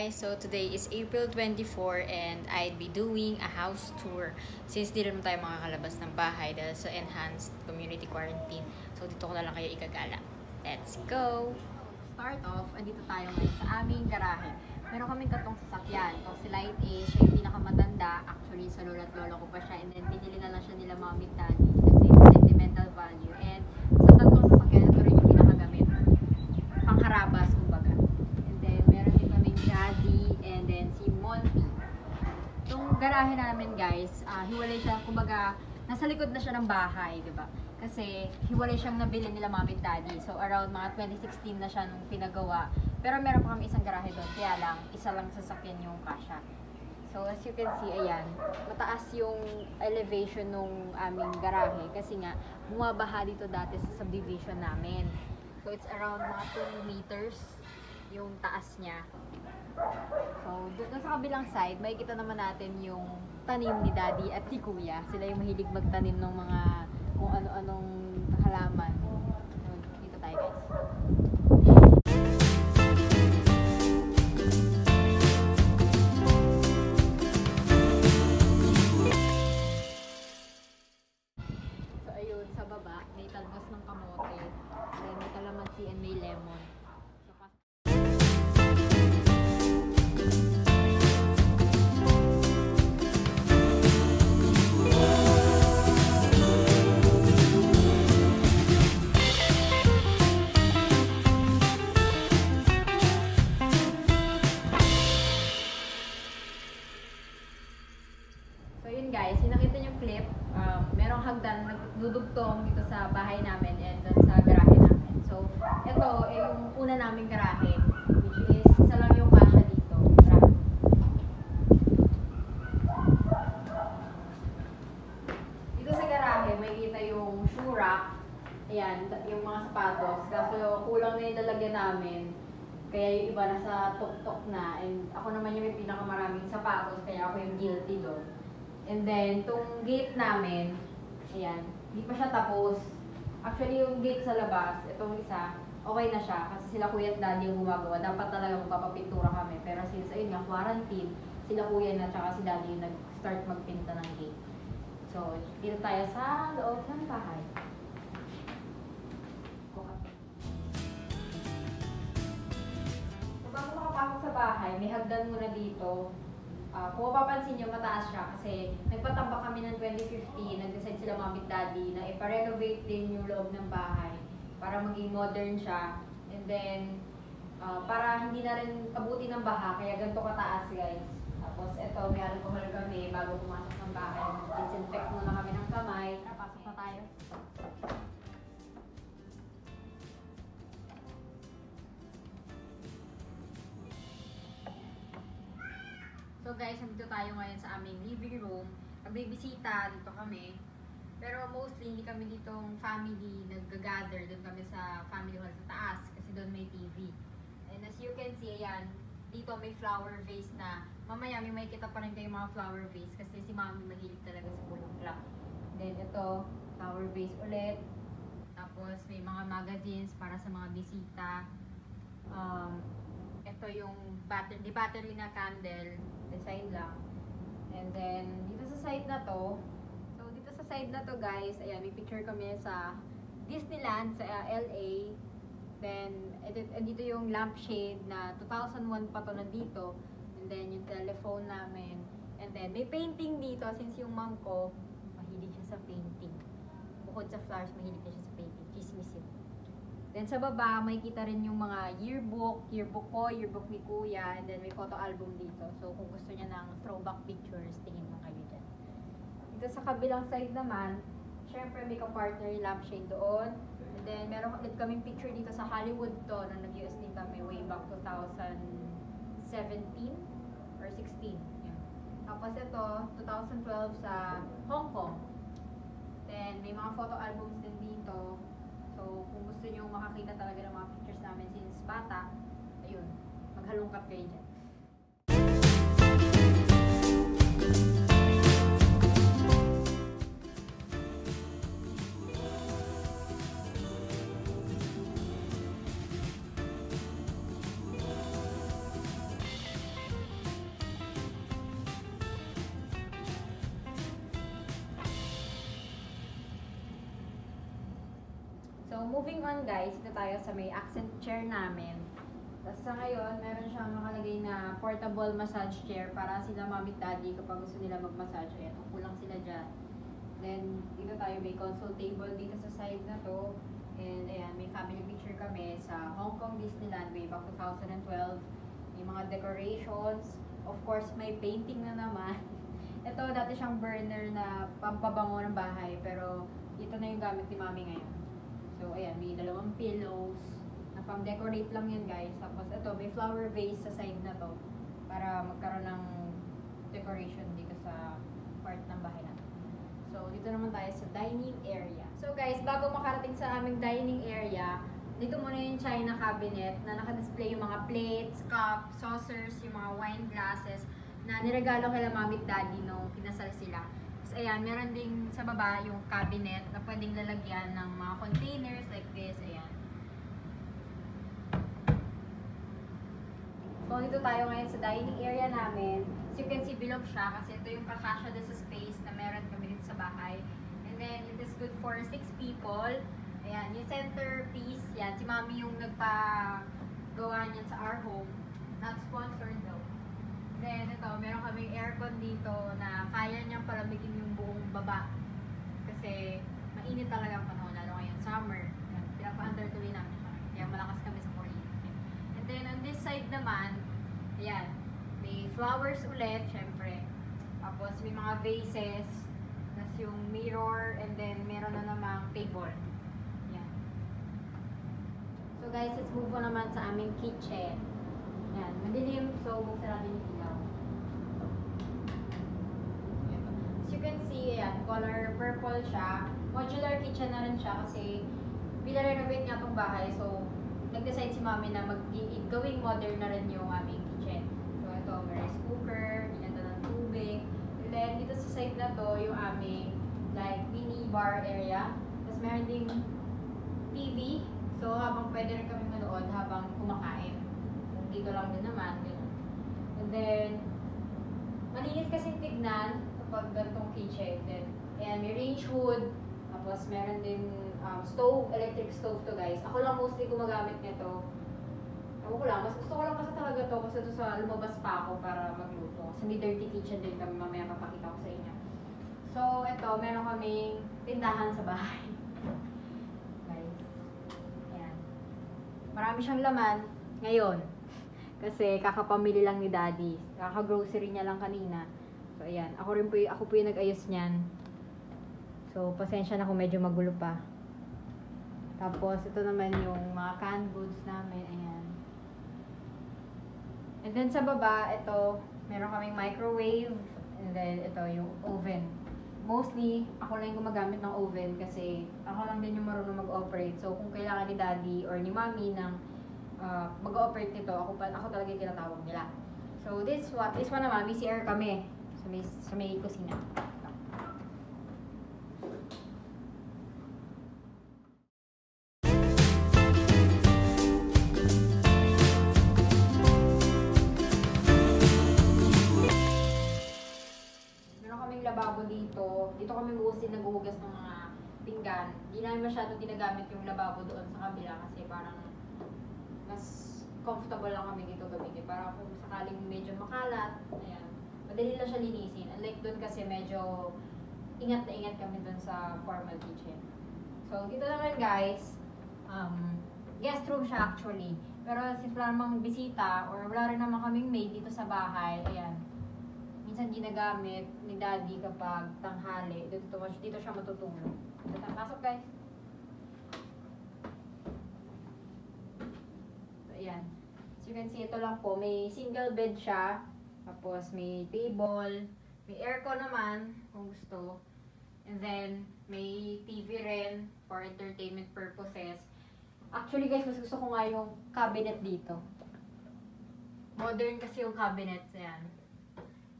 guys! So today is April 24 and I'd be doing a house tour since di rin tayo makakalabas ng bahay dahil sa enhanced community quarantine. So dito ko na lang kayo ikagala. Let's go! Start off, andito tayo ngayon sa aming garahe. Meron kaming tatlong sasakyan. So si Light A, siya yung pinakamatanda. Actually, sa lolo at lolo ko pa siya. And then binili na lang siya nila mommy at daddy kasi sentimental value. And sa tatlong sasakyan, ito rin yung pinakagamit. Pangharabas, kumbaga. And then meron din kaming Jazzy and then si Monty. Itong garahe namin guys, hiwalay siya, kumbaga, nasa likod na siya ng bahay, di ba? Kasi hiwalay siyang nabili nila mommy at daddy. So around mga 2016 na siya nung pinagawa. Pero meron pa kami isang garahe doon, kaya lang, isa lang sasakyan yung kasya. So as you can see, ayan, mataas yung elevation nung aming garahe kasi nga, bumabaha dito dati sa subdivision namin. So it's around mga 2 meters yung taas niya. So doon sa kabilang side, makikita naman natin yung tanim ni daddy at ni kuya. Sila yung mahilig magtanim ng mga kung ano-anong halaman. So, dito tayo guys. So ayun, sa baba, may talbos ng kamote, may kalamansi and may lemon. So yun guys, yung nakita nyo clip, merong hagdan nagdudugtong dito sa bahay namin and doon sa garahe namin. So ito ay yung una naming garahe, which is isa lang yung kasya dito. Dito sa garahe, may kita yung shoe rack, ayan, yung mga sapatos, kaso kulang na yung lalagyan namin. Kaya yung iba nasa tok-tok na, and ako naman yung may pinakamaraming sapatos, kaya ako yung guilty doon. And then, itong gate namin, ayan, hindi pa siya tapos. Actually, yung gate sa labas, itong isa, okay na siya. Kasi sila kuya at daddy yung gumagawa. Dapat talaga magpapapintura kami. Pero since, ayun nga, quarantine, sila kuya na tsaka si daddy yung nag-start magpinta ng gate. So, dito tayo sa loob ng bahay. So, bago makapasok sa bahay, may hagdan muna dito. Kung mapapansin nyo, mataas siya kasi nagpatambak kami ng 2015, nag-decide sila mommy at daddy na ipa-renovate din yung loob ng bahay para maging modern siya. And then, para hindi na rin abuti ng baha, kaya ganito kataas guys. Tapos ito, may alcohol kami bago pumasok ng bahay. Disinfect muna kami ng kamay. Pasok na tayo. So guys, nandito tayo ngayon sa aming living room. Nagbibisita, dito kami. Pero mostly, hindi kami ditong family nag-gather. Doon kami sa family hall sa taas kasi doon may TV. And as you can see, ayan, dito may flower vase na. Mamaya may makikita pa rin kayo mga flower vase kasi si mami mahilig talaga sa bulaklak. Then ito, flower vase ulit. Tapos may mga magazines para sa mga bisita. Ito yung battery na candle. Design lang. And then, dito sa side na to, so dito sa side na to guys, ayan, may picture kami sa Disneyland, sa LA. Then, dito yung lampshade na 2001 pa to nandito. And then, yung telephone namin. And then, may painting dito, since yung mom ko, mahilig siya sa painting. Bukod sa flowers, mahilig siya sa painting. Chismis yun. Then sa baba, may kita rin yung mga yearbook ko, yearbook ni kuya, and then may photo album dito. So kung gusto niya ng throwback pictures, tingin mo kayo dyan. Dito sa kabilang side naman, syempre may ka-partner yung lampshade doon. And then meron ulit kaming picture dito sa Hollywood to, na nag-US din kami way back 2017 or 16. Yan. Tapos ito, 2012 sa Hong Kong. Then may mga photo albums din dito. So, kung gusto nyo makakita talaga ng mga pictures namin since bata, ayun, maghalungkat kayo dyan. So, moving on guys, ito tayo sa may accent chair namin. Tapos sa ngayon, meron siyang nakalagay na portable massage chair para sila mommy at daddy kapag gusto nila mag-massage. Ayan, upo lang sila dyan. Then, dito tayo may console table dito sa side na to. And ayan, may family picture kami sa Hong Kong Disneyland way back 2012. May mga decorations. Of course, may painting na naman. Ito, dati siyang burner na pampabango ng bahay. Pero, ito na yung gamit ni mami ngayon. So, ayan, may dalawang pillows. Na pang-decorate lang yan, guys. Tapos, ito, may flower vase sa side na to. Para magkaroon ng decoration dito sa part ng bahay natin. So, dito naman tayo sa dining area. So, guys, bago makarating sa aming dining area, dito muna yung china cabinet na naka-display yung mga plates, cups, saucers, yung mga wine glasses na niregalo kila mami at daddy nung kinasal sila. So, ayan, meron ding sa baba yung cabinet na pwedeng lalagyan ng mga containers like this. Ayan. So, dito tayo ngayon sa dining area namin. As you can see, bilog siya kasi ito yung kakasya din sa space na meron kami dito sa bahay. And then, it is good for 6 people. Ayan, yung centerpiece, yan. Si mami yung nagpa-gawa niyan sa our home. Not sponsored though. Then, ito, meron kaming aircon dito na kaya niyang palamigin yung buong baba. Kasi, mainit talaga ang panahon, lalo ngayon, summer. Pinapa-undertuloy namin siya. Kaya malakas kami sa kuryente. And then, on this side naman, ayan, may flowers ulit, syempre. Tapos, may mga vases. Tapos yung mirror, and then, meron na namang table. Ayan. So, guys, let's move on naman sa aming kitchen. Ayan, madilim, so buksan natin yung ilaw. As you can see, ayan, color purple siya. Modular kitchen na rin siya kasi pina-renovate nga itong bahay. So, nag-decide si mami na gawing modern na rin yung aming kitchen. So, ito, may rice cooker, inanda ng tubig. And then, dito sa side na to, yung aming like mini bar area. Tapos, meron ding TV. So, habang pwede rin kami manood habang kumakain. Dito lang din naman. And then, malinis kasi tignan kapag ganitong kitchen. Then, ayan, may range hood. Tapos, meron din stove, electric stove to guys. Ako lang mostly gumagamit nito. Ako ko lang, mas gusto ko lang kasi talaga to kasi ito sa lumabas pa ako para magluto. Kasi may dirty kitchen din kami, mamaya papakita ko sa inyo. So, ito, meron kaming tindahan sa bahay. Guys. Ayan. Marami siyang laman ngayon. Kasi kakapamili lang ni daddy. Kaka-grocery niya lang kanina. So, ayan. Ako po yung nag-ayos niyan. So, pasensya na kung medyo magulo pa. Tapos, ito naman yung mga canned goods namin. Ayan. And then, sa baba, ito, meron kaming microwave. And then, ito yung oven. Mostly, ako lang yung gumagamit ng oven kasi ako lang din yung marunong mag-operate. So, kung kailangan ni daddy or ni mommy ng mag-operate nito, ako talaga yung tinatawag nila. So, this one naman, may CR kami sa may kusina. Meron kaming lababo dito. Dito kami mostly naghuhugas ng mga pinggan. Hindi namin masyadong ginagamit yung lababo doon sa kabila kasi parang mas comfortable lang kami dito gamitin. Para kung sakaling medyo makalat, ayan, madali lang siya linisin. Unlike doon kasi medyo ingat na ingat kami doon sa formal kitchen. So, dito naman guys, guest room siya actually. Pero since wala namang bisita or wala rin naman kaming maid dito sa bahay, ayan, minsan ginagamit ni daddy kapag tanghali. Dito siya matutulog. Pasok guys. Ayan. So, you can see, ito lang po. May single bed siya. Tapos, may table. May aircon naman, kung gusto. And then, may TV rin for entertainment purposes. Actually, guys, mas gusto ko nga yung cabinet dito. Modern kasi yung cabinet. Ayan.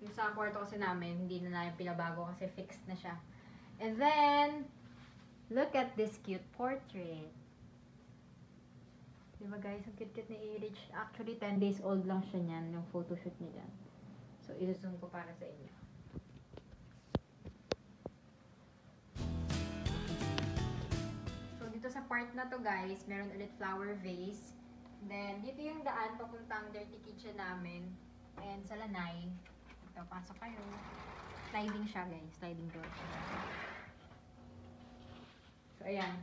Yung sa kwarto kasi namin, hindi na namin pinabago kasi fixed na siya. And then, look at this cute portrait. Diba guys, ang cute-cute ni Erich. Actually, 10 days old lang siya niyan, yung photoshoot niya dyan. So, i-zoom ko para sa inyo. So, dito sa part na to guys, meron ulit flower vase. Then, dito yung daan papuntang dirty kitchen namin. And sa lanay. Ito, pasok kayo. Sliding siya guys, sliding door. So, ayan.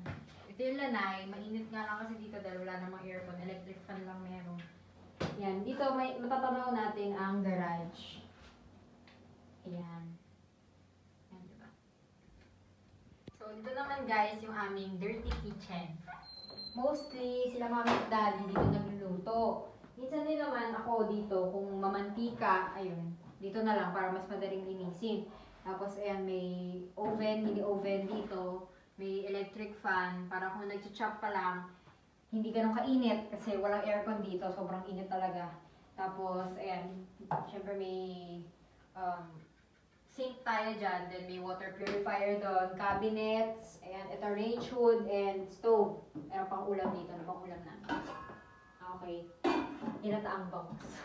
Ito yung lanay. Mainit nga lang kasi dito dahil wala namang aircon. Electric fan lang meron. Ayan. Dito, matatanaw natin ang garage. Ayan. Ayan, diba? So, dito naman guys, yung aming dirty kitchen. Mostly, sila mami at daddy dito nagluluto. Minsan din naman ako dito, kung mamantika, ayun, dito na lang para mas madaling linisin. Tapos, ayan, may oven, mini oven dito. May electric fan, para kung nag-chop pa lang, hindi ganun kainit kasi walang aircon dito, sobrang init talaga. Tapos, ayan, syempre may sink tayo dyan, then may water purifier doon, cabinets, ayan, ito range hood, and stove. Meron pang ulam dito, ano pang ulam na? Okay, inataang box.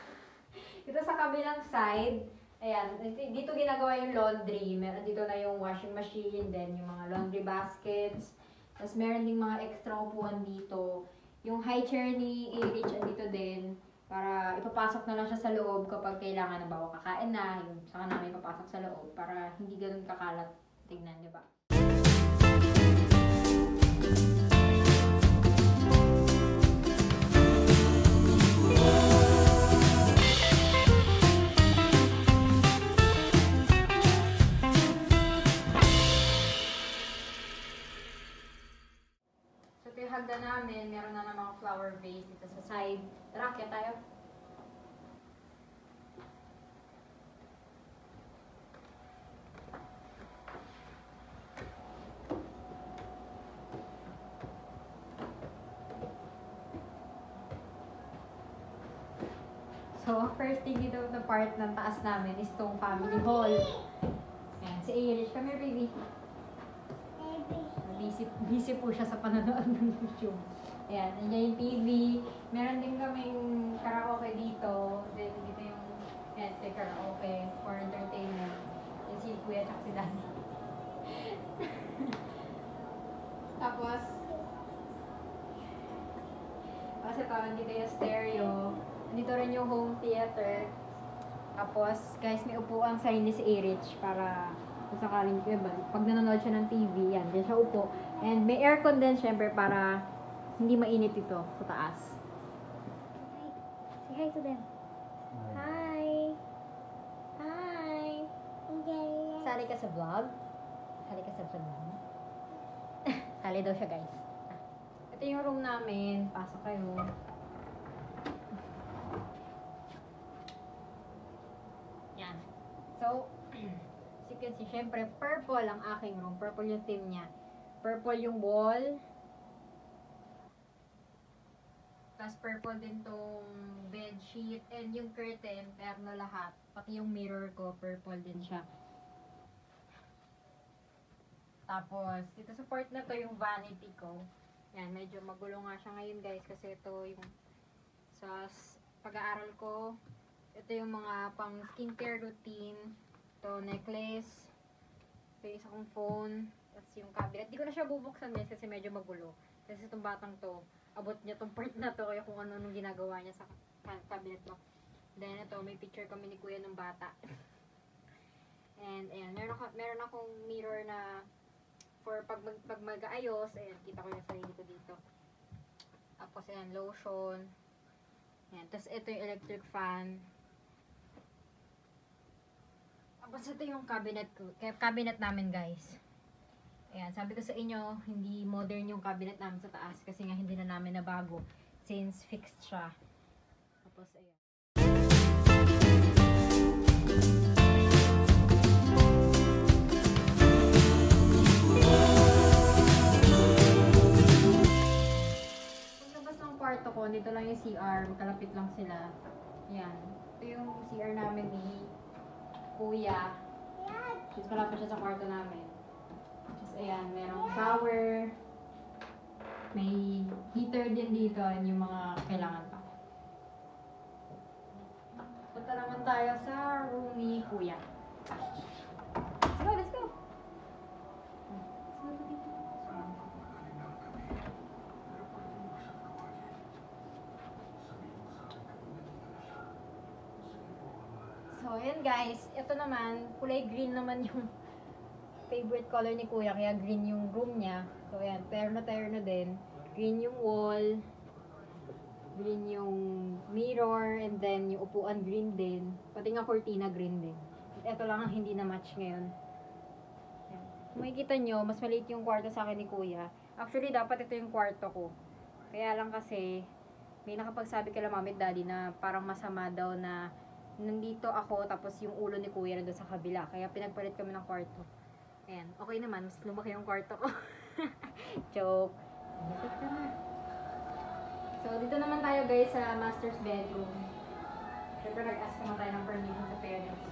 Dito sa kabilang side, ayan, dito ginagawa yung laundry. Meron dito na yung washing machine, then yung mga laundry baskets. Tapos meron ding mga extra upuan dito. Yung high chair ni Erich andito din. Para ipapasok na lang siya sa loob kapag kailangan na bawa kakain na. Yung saka namin ipapasok sa loob para hindi ganun kakalat. Tignan, di ba? So, ito yung hagdan namin. Meron na ng mga flower vase dito sa side. Tara, kaya tayo. So, first thing dito sa part ng taas namin is itong family hall. Ayan, si Irish. Come here, baby. Busy po siya sa panonood ng YouTube. Ayan, nandiyan yung TV. Meron din kaming karaoke dito. Then, dito yung karaoke for entertainment. Yung si Kuya at si Danny. Tapos ito, nandito yung stereo. Nandito rin yung home theater. Tapos, guys, may upuan sa hindi si Erich para kung sakaling pag nanonood siya ng TV, yan, dyan siya upo. And may aircon din, syempre, para hindi mainit ito sa taas. Hi. Say hi to them. Hi. Hi. Sali ka sa vlog? Sali ka sa vlog? Sali daw siya, guys. Ito yung room namin. Pasok kayo. Yan. So, as you can see, syempre, purple ang aking room. Purple yung theme niya. Purple yung wall. Tapos purple din tong bed sheet. And yung curtain, perno lahat. Pati yung mirror ko, purple din siya. Tapos, dito sa part na to yung vanity ko. Yan, medyo magulo nga siya ngayon guys. Kasi ito yung sa pag-aaral ko. Ito yung mga pang skincare routine. Ito, necklace. Ito yung isa kong phone. Tapos yung cabinet. Di ko na siya bubuksan guys kasi medyo magulo. Kasi itong batang to, abot niya itong part na to. Kaya kung ano nung ginagawa niya sa cabinet mo. Then ito, may picture kami ni kuya ng bata. And ayan, meron akong mirror na for pag mag-aayos. Ayan, kita ko yung sarili ko dito. Tapos ayan, lotion. Ayan, tapos ito yung electric fan. Tapos ito yung cabinet namin guys. Ayan, sabi ko sa inyo, hindi modern yung cabinet namin sa taas kasi nga hindi na namin nabago since fixed siya. Tapos ayan. Paglabas ng kwarto ko, dito lang yung CR, kalapit lang sila. Ayan. Ito yung CR namin ni Kuya. Just malapit siya sa kwarto namin. Just ayan, merong shower. May heater din dito and yung mga kailangan pa. Punta naman tayo sa room ni Kuya. Let's go, let's go! ayan guys. Ito naman, kulay green naman yung favorite color ni Kuya. Kaya green yung room niya. So, ayan. Terno-terno din. Green yung wall. Green yung mirror. And then, yung upuan green din. Pati nga cortina green din. Ito lang ang hindi na match ngayon. Ayan. Kung makikita nyo, mas maliit yung kwarto sa akin ni Kuya. Actually, dapat ito yung kwarto ko. Kaya lang kasi, may nakapagsabi kala mami at daddy na parang masama daw na nandito ako tapos yung ulo ni Kuya na doon sa kabila. Kaya pinagpalit kami ng kwarto. Ayan, okay naman. Mas lumaki yung kwarto ko. Joke. So, dito naman tayo guys sa master's bedroom. Siyempre, nag-ask naman tayo ng permission sa parents.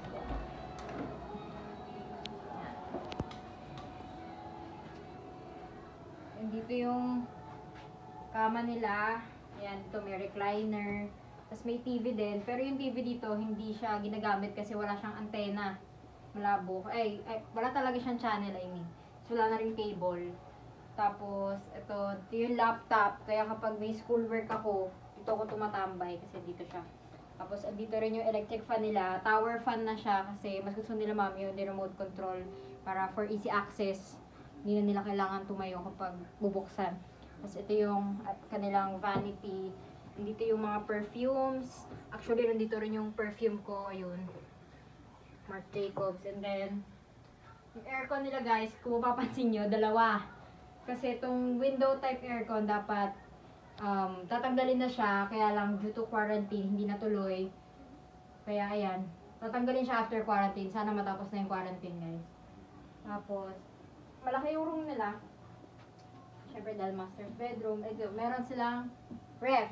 And dito yung kama nila. Ayan, dito may recliner. Tapos may TV din. Pero yung TV dito, hindi siya ginagamit kasi wala siyang antena. Malabo. Ay, wala talaga siyang channel, I mean. So, wala na rin cable. Tapos, ito yung laptop. Kaya kapag may schoolwork ako, dito ako tumatambay kasi dito siya. Tapos, dito rin yung electric fan nila. Tower fan na siya kasi mas gusto nila mami yung remote control para for easy access. Hindi na nila kailangan tumayo kapag bubuksan. Tapos, ito yung kanilang vanity. Dito yung mga perfumes. Actually, nandito rin yung perfume ko. Ayun. Marc Jacobs. And then, yung aircon nila guys, kung mapapansin nyo, dalawa. Kasi itong window type aircon dapat tatanggalin na siya. Kaya lang due to quarantine, hindi natuloy. Kaya ayan, tatanggalin siya after quarantine. Sana matapos na yung quarantine guys. Tapos, malaki yung room nila. Siyempre dahil master's bedroom. Ito, meron silang ref.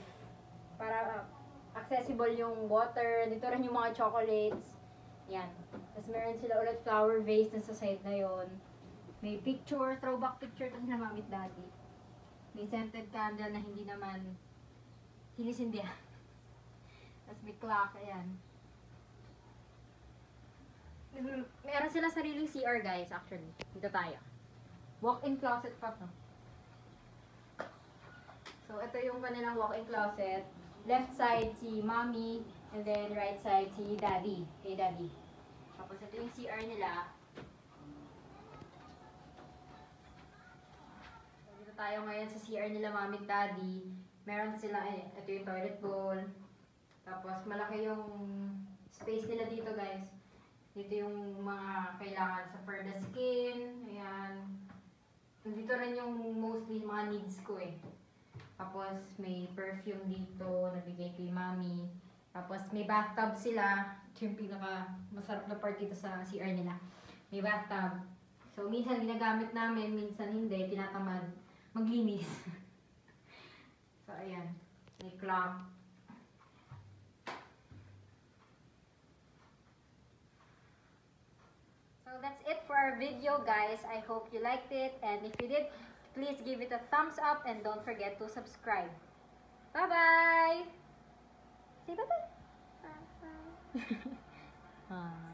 Para accessible yung water. Dito rin yung mga chocolates. Yan. Tapos meron sila ulit flower vase na sa side na yon. May picture, throwback picture to nila mami at daddy. May scented candle na hindi naman sinisindihan. Tapos may clock, ayan. Meron sila sariling CR guys, actually. Dito tayo. Walk-in closet pa to. So, ito yung kanilang walk-in closet. Left side si mommy, and then right side si daddy. Hey daddy. Tapos ito yung CR nila. So, dito tayo ngayon sa CR nila mommy at daddy. Meron sila, ito yung toilet bowl. Tapos malaki yung space nila dito guys. Dito yung mga kailangan sa for the skin. Ayan. Dito rin yung mostly mga needs ko eh. Tapos, may perfume dito, nabigay kay mami. Tapos, may bathtub sila. Ito yung pinaka masarap na part dito sa CR nila. May bathtub. So, minsan ginagamit namin, minsan hindi. Tinatamad maglinis. So, ayan. May clock. So, that's it for our video, guys. I hope you liked it. And if you did, please give it a thumbs up and don't forget to subscribe. Bye-bye! Say bye-bye! Bye-bye!